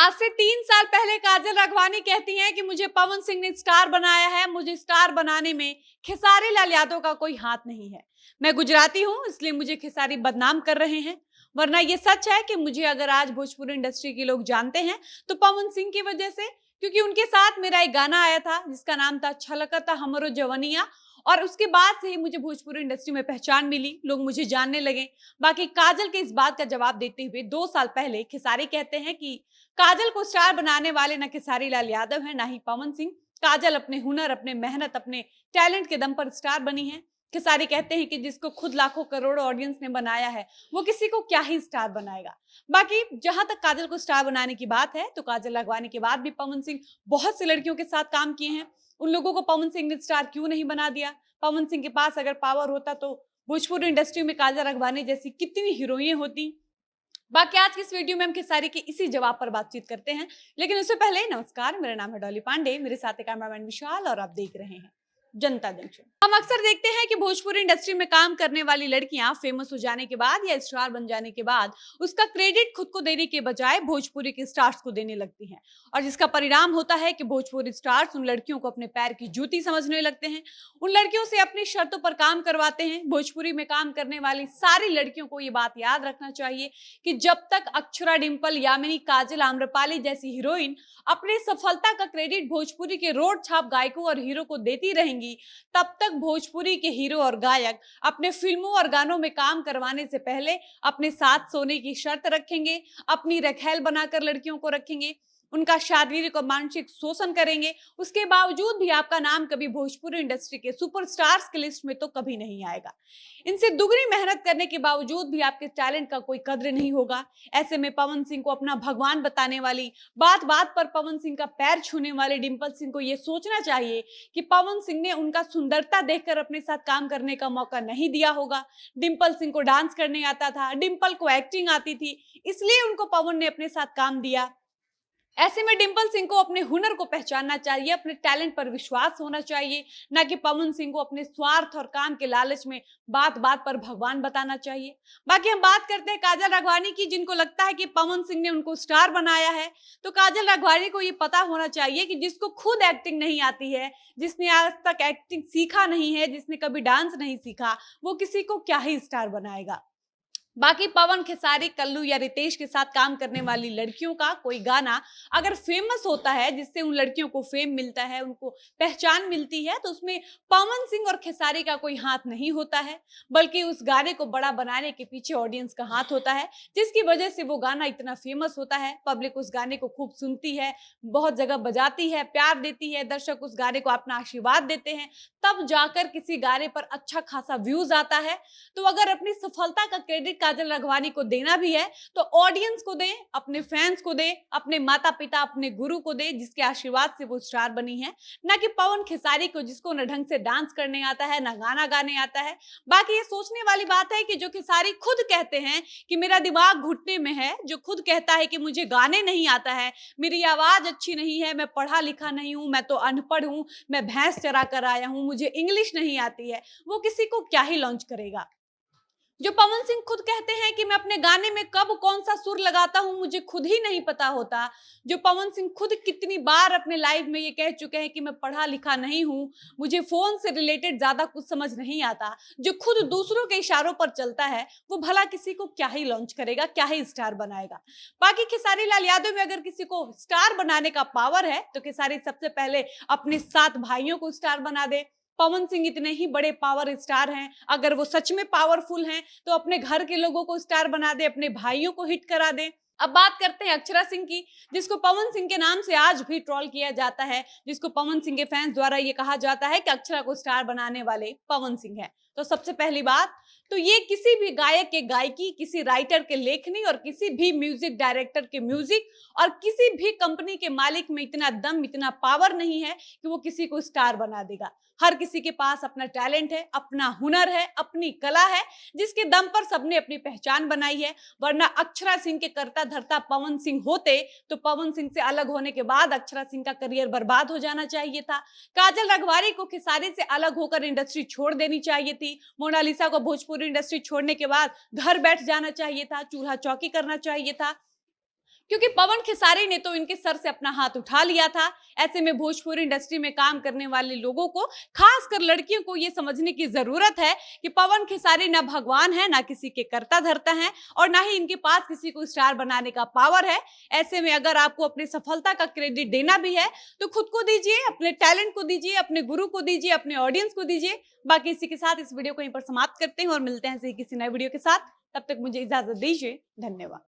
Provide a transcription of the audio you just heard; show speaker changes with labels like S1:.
S1: आज से 3 साल पहले काजल राघवानी कहती हैं कि मुझे पवन सिंह ने स्टार बनाया है, मुझे स्टार बनाने में खेसारी लाल यादव का कोई हाथ नहीं है। मैं गुजराती हूँ इसलिए मुझे खेसारी बदनाम कर रहे हैं, वरना ये सच है कि मुझे अगर आज भोजपुरी इंडस्ट्री के लोग जानते हैं तो पवन सिंह की वजह से, क्योंकि उनके साथ मेरा एक गाना आया था जिसका नाम था छलकता हमरो जवनिया, और उसके बाद से ही मुझे भोजपुरी इंडस्ट्री में पहचान मिली, लोग मुझे जानने लगे। बाकी काजल के इस बात का जवाब देते हुए 2 साल पहले खेसारी कहते हैं कि काजल को स्टार बनाने वाले न खेसारी लाल यादव है, ना ही पवन सिंह। काजल अपने हुनर, अपने मेहनत, अपने टैलेंट के दम पर स्टार बनी है। खेसारी कहते हैं कि जिसको खुद लाखों करोड़ों ऑडियंस ने बनाया है, वो किसी को क्या ही स्टार बनाएगा। बाकी जहां तक काजल को स्टार बनाने की बात है, तो काजल राघवानी के बाद भी पवन सिंह बहुत सी लड़कियों के साथ काम किए हैं। उन लोगों को पवन सिंह ने स्टार क्यों नहीं बना दिया? पवन सिंह के पास अगर पावर होता तो भोजपुरी इंडस्ट्री में काजल राघवानी जैसी कितनी हीरोइनें होती। बाकी आज की इस वीडियो में हम खेसारी के इसी जवाब पर बातचीत करते हैं, लेकिन उससे पहले नमस्कार, मेरा नाम है डॉली पांडे, मेरे साथ कैमरामैन विशाल और आप देख रहे हैं जनता जंक्शन। हम अक्सर देखते हैं कि भोजपुरी इंडस्ट्री में काम करने वाली लड़कियां फेमस हो जाने के बाद या स्टार बन जाने के बाद उसका क्रेडिट खुद को देने के बजाय भोजपुरी के स्टार्स को देने लगती हैं, और जिसका परिणाम होता है कि भोजपुरी स्टार्स उन लड़कियों को अपने पैर की जूती समझने लगते हैं, उन लड़कियों से अपनी शर्तों पर काम करवाते हैं। भोजपुरी में काम करने वाली सारी लड़कियों को ये बात याद रखना चाहिए कि जब तक अक्षरा, डिंपल, यामिनी, काजल, आम्रपाली जैसी हीरोइन अपनी सफलता का क्रेडिट भोजपुरी के रोड छाप गायकों और हीरो को देती रहेंगी, तब तक भोजपुरी के हीरो और गायक अपने फिल्मों और गानों में काम करवाने से पहले अपने साथ सोने की शर्त रखेंगे, अपनी रखैल बनाकर लड़कियों को रखेंगे, उनका शारीरिक और मानसिक शोषण करेंगे। उसके बावजूद भी आपका नाम कभी भोजपुरी इंडस्ट्री के सुपरस्टार्स की लिस्ट में तो कभी नहीं आएगा। इनसे दुगनी मेहनत करने के बावजूद भी आपके टैलेंट का कोई कद्र नहीं होगा। ऐसे में पवन सिंह को अपना भगवान बताने वाली, बात बात पर पवन सिंह का पैर छूने वाले डिंपल सिंह को यह सोचना चाहिए कि पवन सिंह ने उनका सुंदरता देखकर अपने साथ काम करने का मौका नहीं दिया होगा। डिंपल सिंह को डांस करने आता था, डिंपल को एक्टिंग आती थी, इसलिए उनको पवन ने अपने साथ काम दिया। ऐसे में डिंपल सिंह को अपने हुनर को पहचानना चाहिए, अपने टैलेंट पर विश्वास होना चाहिए, ना कि पवन सिंह को अपने स्वार्थ और काम के लालच में बात बात पर भगवान बताना चाहिए। बाकी हम बात करते हैं काजल राघवानी की, जिनको लगता है कि पवन सिंह ने उनको स्टार बनाया है। तो काजल राघवानी को ये पता होना चाहिए कि जिसको खुद एक्टिंग नहीं आती है, जिसने आज तक एक्टिंग सीखा नहीं है, जिसने कभी डांस नहीं सीखा, वो किसी को क्या ही स्टार बनाएगा। बाकी पवन, खेसारी, कल्लू या रितेश के साथ काम करने वाली लड़कियों का कोई गाना अगर फेमस होता है, जिससे उन लड़कियों को फेम मिलता है, उनको पहचान मिलती है, तो उसमें पवन सिंह और खेसारी का कोई हाथ नहीं होता है, बल्कि उस गाने को बड़ा बनाने के पीछे ऑडियंस का हाथ होता है, जिसकी वजह से वो गाना इतना फेमस होता है। पब्लिक उस गाने को खूब सुनती है, बहुत जगह बजाती है, प्यार देती है, दर्शक उस गाने को अपना आशीर्वाद देते हैं, तब जाकर किसी गाने पर अच्छा खासा व्यूज आता है। तो अगर अपनी सफलता का क्रेडिट काजल राघवानी को देना भी है तो ऑडियंस को दे, अपने फैंस को दे, अपने माता पिता, अपने गुरु को दे, जिसके आशीर्वाद से वो स्टार बनी है, ना कि पवन खेसारी को, जिसको न ढंग से डांस करने आता है, ना गाना गाने आता है। बाकी ये सोचने वाली बात है कि जो खेसारी खुद कहते हैं कि मेरा दिमाग घुटने में है, जो खुद कहता है कि मुझे गाने नहीं आता है, मेरी आवाज अच्छी नहीं है, मैं पढ़ा लिखा नहीं हूं, मैं तो अनपढ़ हूं, मैं भैंस चरा कर आया हूं, मुझे इंग्लिश नहीं आती है, वो किसी को क्या ही लॉन्च करेगा। जो पवन सिंह खुद कहते हैं कि मैं अपने गाने में कब कौन सा सुर लगाता हूं मुझे खुद ही नहीं पता होता, जो पवन सिंह खुद कितनी बार अपने लाइफ में ये कह चुके हैं कि मैं पढ़ा लिखा नहीं हूं, मुझे फोन से रिलेटेड ज्यादा कुछ समझ नहीं आता, जो खुद दूसरों के इशारों पर चलता है, वो भला किसी को क्या ही लॉन्च करेगा, क्या ही स्टार बनाएगा। बाकी खेसारी लाल यादव में अगर किसी को स्टार बनाने का पावर है तो खेसारी सबसे पहले अपने 7 भाइयों को स्टार बना दे। पवन सिंह इतने ही बड़े पावर स्टार हैं, अगर वो सच में पावरफुल हैं तो अपने घर के लोगों को स्टार बना दे, अपने भाइयों को हिट करा दे। अब बात करते हैं अक्षरा सिंह की, जिसको पवन सिंह के नाम से आज भी ट्रोल किया जाता है, जिसको पवन सिंह के फैंस द्वारा ये कहा जाता है कि अक्षरा को स्टार बनाने वाले पवन सिंह है। तो सबसे पहली बात तो ये किसी भी गायक के गायकी, किसी राइटर के लेखनी और किसी भी म्यूजिक डायरेक्टर के म्यूजिक और किसी भी कंपनी के मालिक में इतना दम, इतना पावर नहीं है कि वो किसी को स्टार बना देगा। हर किसी के पास अपना टैलेंट है, अपना हुनर है, अपनी कला है, जिसके दम पर सबने अपनी पहचान बनाई है। वरना अक्षरा सिंह के करता धरता पवन सिंह होते तो पवन सिंह से अलग होने के बाद अक्षरा सिंह का करियर बर्बाद हो जाना चाहिए था। काजल राघवानी को खेसारी से अलग होकर इंडस्ट्री छोड़ देनी चाहिए थी। मोनालिसा को भोजपुरी इंडस्ट्री छोड़ने के बाद घर बैठ जाना चाहिए था, चूल्हा चौकी करना चाहिए था। क्योंकि पवन खेसारी ने तो इनके सर से अपना हाथ उठा लिया था। ऐसे में भोजपुरी इंडस्ट्री में काम करने वाले लोगों को, खासकर लड़कियों को, ये समझने की जरूरत है कि पवन खेसारी ना भगवान है, ना किसी के कर्ता धर्ता है, और ना ही इनके पास किसी को स्टार बनाने का पावर है। ऐसे में अगर आपको अपनी सफलता का क्रेडिट देना भी है तो खुद को दीजिए, अपने टैलेंट को दीजिए, अपने गुरु को दीजिए, अपने ऑडियंस को दीजिए। बाकी इसी के साथ इस वीडियो को यहीं पर समाप्त करते हैं और मिलते हैं किसी नए वीडियो के साथ। तब तक मुझे इजाजत दीजिए। धन्यवाद।